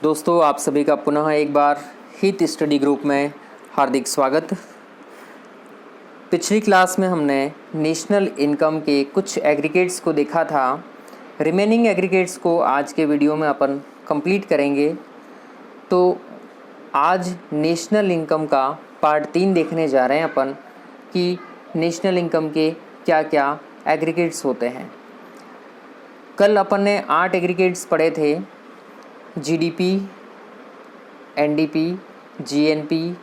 दोस्तों, आप सभी का पुनः एक बार हित स्टडी ग्रुप में हार्दिक स्वागत। पिछली क्लास में हमने नेशनल इनकम के कुछ एग्रीगेट्स को देखा था। रिमेनिंग एग्रीगेट्स को आज के वीडियो में अपन कंप्लीट करेंगे। तो आज नेशनल इनकम का पार्ट 3 देखने जा रहे हैं अपन कि नेशनल इनकम के क्या क्या एग्रीगेट्स होते हैं। कल अपन ने 8 एग्रीगेट्स पढ़े थे। जीडीपी, एनडीपी, जीएनपी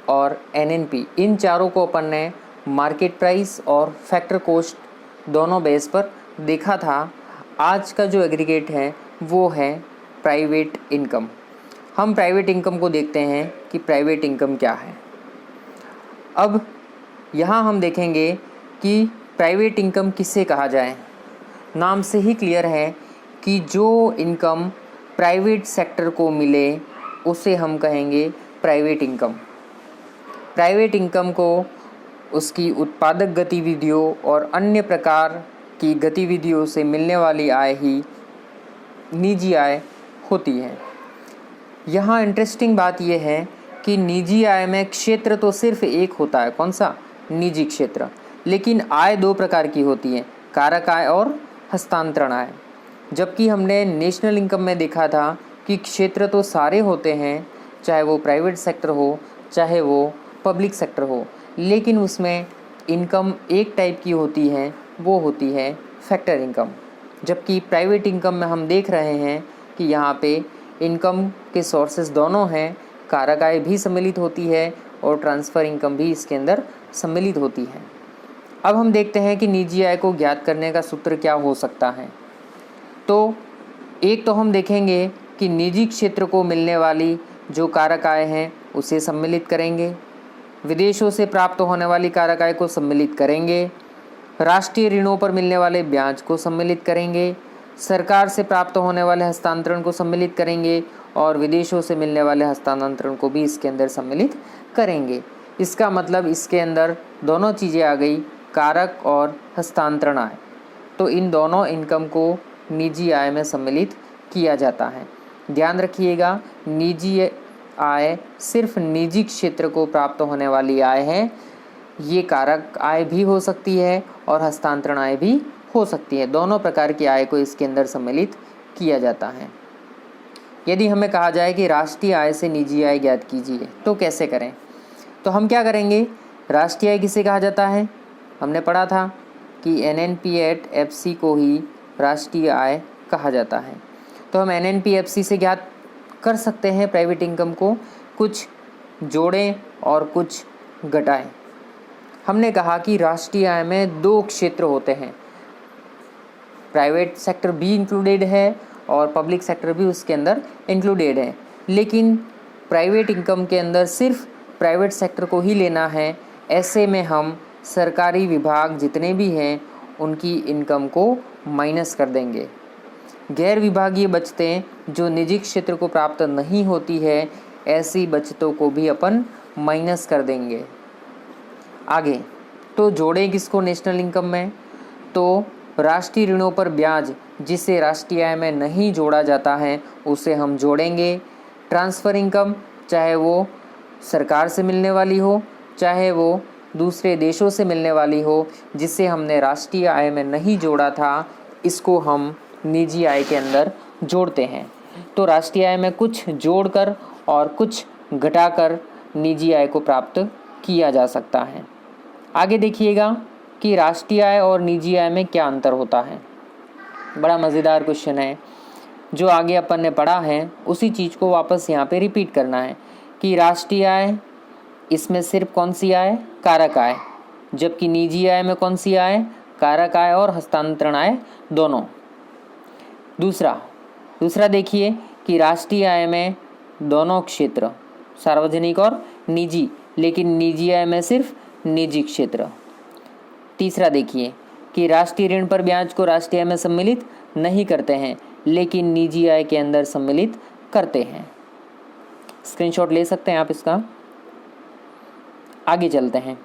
और एनएनपी, इन चारों को अपन ने मार्केट प्राइस और फैक्टर कॉस्ट दोनों बेस पर देखा था। आज का जो एग्रीगेट है वो है प्राइवेट इनकम। हम प्राइवेट इनकम को देखते हैं कि प्राइवेट इनकम क्या है। अब यहाँ हम देखेंगे कि प्राइवेट इनकम किसे कहा जाए। नाम से ही क्लियर है कि जो इनकम प्राइवेट सेक्टर को मिले उसे हम कहेंगे प्राइवेट इनकम। प्राइवेट इनकम को उसकी उत्पादक गतिविधियों और अन्य प्रकार की गतिविधियों से मिलने वाली आय ही निजी आय होती है। यहाँ इंटरेस्टिंग बात यह है कि निजी आय में क्षेत्र तो सिर्फ एक होता है, कौन सा? निजी क्षेत्र। लेकिन आय दो प्रकार की होती है, कारक आय और हस्तांतरण आय। जबकि हमने नेशनल इनकम में देखा था कि क्षेत्र तो सारे होते हैं, चाहे वो प्राइवेट सेक्टर हो चाहे वो पब्लिक सेक्टर हो, लेकिन उसमें इनकम एक टाइप की होती है, वो होती है फैक्टर इनकम। जबकि प्राइवेट इनकम में हम देख रहे हैं कि यहाँ पे इनकम के सोर्सेज दोनों हैं, कारक आय भी सम्मिलित होती है और ट्रांसफ़र इनकम भी इसके अंदर सम्मिलित होती है। अब हम देखते हैं कि निजी आय को ज्ञात करने का सूत्र क्या हो सकता है। तो एक तो हम देखेंगे कि निजी क्षेत्र को मिलने वाली जो कारक आय हैं उसे सम्मिलित करेंगे, विदेशों से प्राप्त होने वाली कारक आय को सम्मिलित करेंगे, राष्ट्रीय ऋणों पर मिलने वाले ब्याज को सम्मिलित करेंगे, सरकार से प्राप्त होने वाले हस्तांतरण को सम्मिलित करेंगे और विदेशों से मिलने वाले हस्तांतरण को भी इसके अंदर सम्मिलित करेंगे। इसका मतलब इसके अंदर दोनों चीज़ें आ गई, कारक और हस्तांतरण आय। तो इन दोनों इनकम को निजी आय में सम्मिलित किया जाता है। ध्यान रखिएगा, निजी आय सिर्फ निजी क्षेत्र को प्राप्त होने वाली आय है। ये कारक आय भी हो सकती है और हस्तांतरण आय भी हो सकती है। दोनों प्रकार की आय को इसके अंदर सम्मिलित किया जाता है। यदि हमें कहा जाए कि राष्ट्रीय आय से निजी आय ज्ञात कीजिए तो कैसे करें, तो हम क्या करेंगे? राष्ट्रीय आय किसे कहा जाता है? हमने पढ़ा था कि NNP/FC को ही राष्ट्रीय आय कहा जाता है। तो हम NNP/FC से ज्ञात कर सकते हैं प्राइवेट इनकम को, कुछ जोड़ें और कुछ घटाएं। हमने कहा कि राष्ट्रीय आय में दो क्षेत्र होते हैं, प्राइवेट सेक्टर भी इंक्लूडेड है और पब्लिक सेक्टर भी उसके अंदर इंक्लूडेड है। लेकिन प्राइवेट इनकम के अंदर सिर्फ प्राइवेट सेक्टर को ही लेना है। ऐसे में हम सरकारी विभाग जितने भी हैं उनकी इनकम को माइनस कर देंगे। गैर विभागीय बचतें जो निजी क्षेत्र को प्राप्त नहीं होती है, ऐसी बचतों को भी अपन माइनस कर देंगे। आगे तो जोड़ें किसको नेशनल इनकम में? तो राष्ट्रीय ऋणों पर ब्याज जिसे राष्ट्रीय आय में नहीं जोड़ा जाता है उसे हम जोड़ेंगे। ट्रांसफ़र इनकम, चाहे वो सरकार से मिलने वाली हो चाहे वो दूसरे देशों से मिलने वाली हो, जिसे हमने राष्ट्रीय आय में नहीं जोड़ा था, इसको हम निजी आय के अंदर जोड़ते हैं। तो राष्ट्रीय आय में कुछ जोड़कर और कुछ घटाकर निजी आय को प्राप्त किया जा सकता है। आगे देखिएगा कि राष्ट्रीय आय और निजी आय में क्या अंतर होता है। बड़ा मज़ेदार क्वेश्चन है। जो आगे अपन ने पढ़ा है उसी चीज़ को वापस यहाँ पे रिपीट करना है कि राष्ट्रीय आय, इसमें सिर्फ कौन सी आय? कारक आय। जबकि निजी आय में कौन सी आय? कारक आय और हस्तांतरण आय दोनों। दूसरा देखिए कि राष्ट्रीय आय में दोनों क्षेत्र, सार्वजनिक और निजी, लेकिन निजी आय में सिर्फ निजी क्षेत्र। तीसरा देखिए कि राष्ट्रीय ऋण पर ब्याज को राष्ट्रीय आय में सम्मिलित नहीं करते हैं, लेकिन निजी आय के अंदर सम्मिलित करते हैं। स्क्रीनशॉट ले सकते हैं आप इसका। आगे चलते हैं।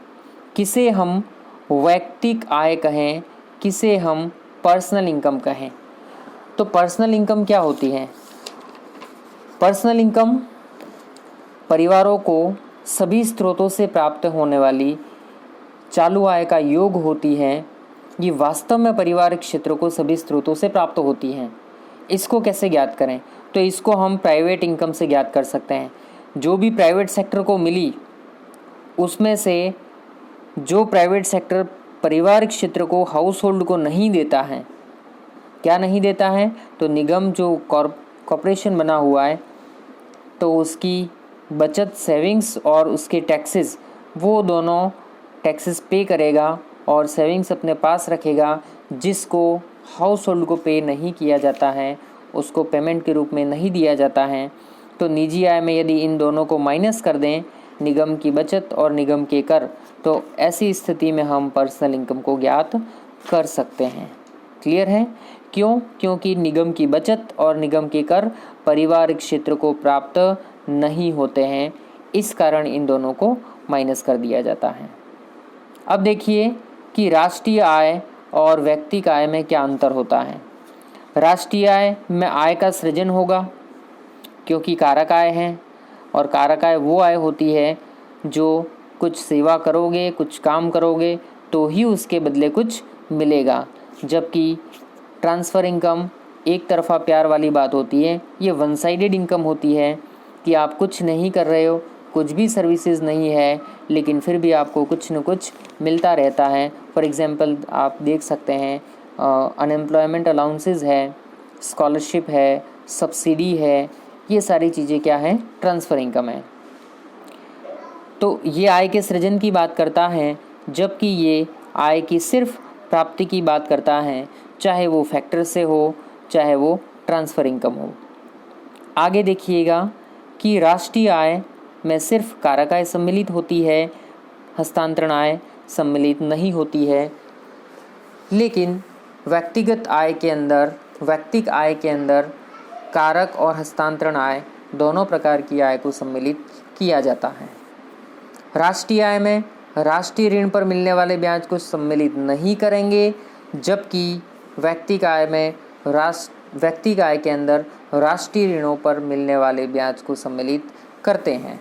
किसे हम वैयक्तिक आय कहें, किसे हम पर्सनल इनकम कहें। तो पर्सनल इनकम क्या होती है? पर्सनल इनकम परिवारों को सभी स्रोतों से प्राप्त होने वाली चालू आय का योग होती है। ये वास्तव में पारिवारिक क्षेत्रों को सभी स्रोतों से प्राप्त होती हैं। इसको कैसे ज्ञात करें? तो इसको हम प्राइवेट इनकम से ज्ञात कर सकते हैं। जो भी प्राइवेट सेक्टर को मिली उसमें से जो प्राइवेट सेक्टर पारिवारिक क्षेत्र को, हाउस होल्ड को नहीं देता है, क्या नहीं देता है? तो निगम जो कॉर्पोरेशन बना हुआ है तो उसकी बचत, सेविंग्स और उसके टैक्सेस, वो दोनों टैक्सेस पे करेगा और सेविंग्स अपने पास रखेगा। जिसको हाउस होल्ड को पे नहीं किया जाता है, उसको पेमेंट के रूप में नहीं दिया जाता है। तो निजी आय में यदि इन दोनों को माइनस कर दें, निगम की बचत और निगम के कर, तो ऐसी स्थिति में हम पर्सनल इनकम को ज्ञात कर सकते हैं। क्लियर है? क्यों? क्योंकि निगम की बचत और निगम के कर पारिवारिक क्षेत्र को प्राप्त नहीं होते हैं, इस कारण इन दोनों को माइनस कर दिया जाता है। अब देखिए कि राष्ट्रीय आय और व्यक्तिगत आय में क्या अंतर होता है। राष्ट्रीय आय में आय का सृजन होगा क्योंकि कारक आय है, और कारक आय वो आय होती है जो कुछ सेवा करोगे, कुछ काम करोगे तो ही उसके बदले कुछ मिलेगा। जबकि ट्रांसफ़र इनकम एक तरफा प्यार वाली बात होती है, ये वन साइडेड इनकम होती है कि आप कुछ नहीं कर रहे हो, कुछ भी सर्विसेज नहीं है, लेकिन फिर भी आपको कुछ न कुछ मिलता रहता है। फॉर एग्ज़ाम्पल आप देख सकते हैं अनएम्प्लॉयमेंट अलाउंसेस है, स्कॉलरशिप है, सब्सिडी है, ये सारी चीज़ें क्या है? ट्रांसफ़र इनकम है। तो ये आय के सृजन की बात करता है, जबकि ये आय की सिर्फ प्राप्ति की बात करता है, चाहे वो फैक्टर से हो, चाहे वो ट्रांसफ़र इनकम हो। आगे देखिएगा कि राष्ट्रीय आय में सिर्फ कारक आय सम्मिलित होती है, हस्तांतरण आय सम्मिलित नहीं होती है। लेकिन व्यक्तिगत आय के अंदर कारक और हस्तांतरण आय दोनों प्रकार की आय को सम्मिलित किया जाता है। राष्ट्रीय आय में राष्ट्रीय ऋण पर मिलने वाले ब्याज को सम्मिलित नहीं करेंगे, जबकि व्यक्तिगत आय के अंदर राष्ट्रीय ऋणों पर मिलने वाले ब्याज को सम्मिलित करते हैं।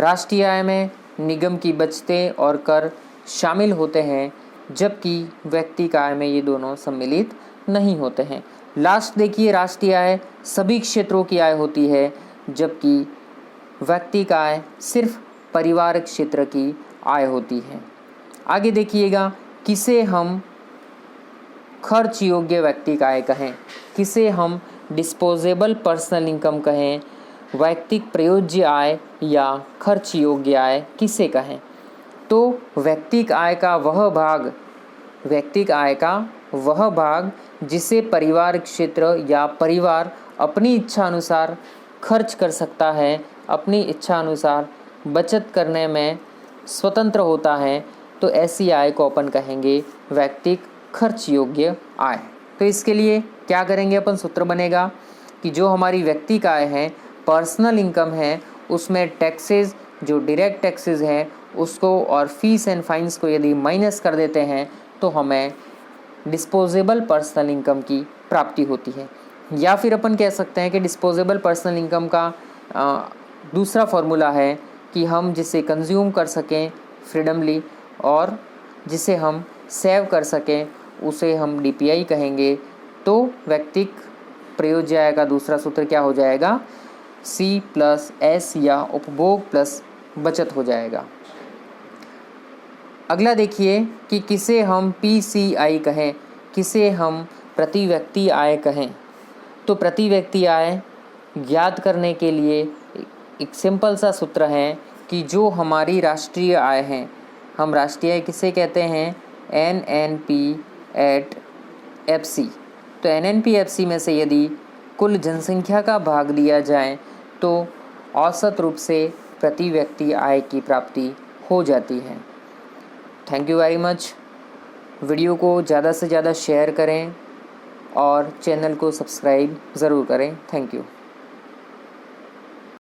राष्ट्रीय आय में निगम की बचतें और कर शामिल होते हैं, जबकि व्यक्तिगत आय में ये दोनों सम्मिलित नहीं होते हैं। लास्ट देखिए, राष्ट्रीय आय सभी क्षेत्रों की आय होती है, जबकि व्यक्तिगत आय सिर्फ पारिवारिक क्षेत्र की आय होती है। आगे देखिएगा, किसे हम खर्च योग्य व्यक्तिगत आय कहें, किसे हम डिस्पोजेबल पर्सनल इनकम कहें, व्यक्तिगत प्रयोज्य आय या खर्च योग्य आय किसे कहें? तो व्यक्तिगत आय का वह भाग जिसे पारिवारिक क्षेत्र या परिवार अपनी इच्छा अनुसार खर्च कर सकता है, अपनी इच्छा अनुसार बचत करने में स्वतंत्र होता है, तो ऐसी आय को अपन कहेंगे व्यक्तिगत खर्च योग्य आय। तो इसके लिए क्या करेंगे अपन? सूत्र बनेगा कि जो हमारी व्यक्तिगत आय है, पर्सनल इनकम है, उसमें टैक्सेस, जो डायरेक्ट टैक्सेस हैं उसको और फीस एंड फाइन्स को यदि माइनस कर देते हैं तो हमें डिस्पोजेबल पर्सनल इनकम की प्राप्ति होती है। या फिर अपन कह सकते हैं कि डिस्पोजेबल पर्सनल इनकम का दूसरा फॉर्मूला है कि हम जिसे कंज्यूम कर सकें फ्रीडमली और जिसे हम सेव कर सकें उसे हम DPI कहेंगे। तो व्यक्तिगत प्रयोज्य आय का दूसरा सूत्र क्या हो जाएगा? C+S या उपभोग प्लस बचत हो जाएगा। अगला देखिए कि किसे हम PCI कहें, किसे हम प्रति व्यक्ति आय कहें। तो प्रति व्यक्ति आय ज्ञात करने के लिए एक सिंपल सा सूत्र है कि जो हमारी राष्ट्रीय आय है, हम राष्ट्रीय आय किसे कहते हैं? NNP/FC। तो NNP/FC में से यदि कुल जनसंख्या का भाग दिया जाए तो औसत रूप से प्रति व्यक्ति आय की प्राप्ति हो जाती है। Thank you very much. Video को ज़्यादा से ज़्यादा शेयर करें और चैनल को सब्सक्राइब ज़रूर करें। Thank you.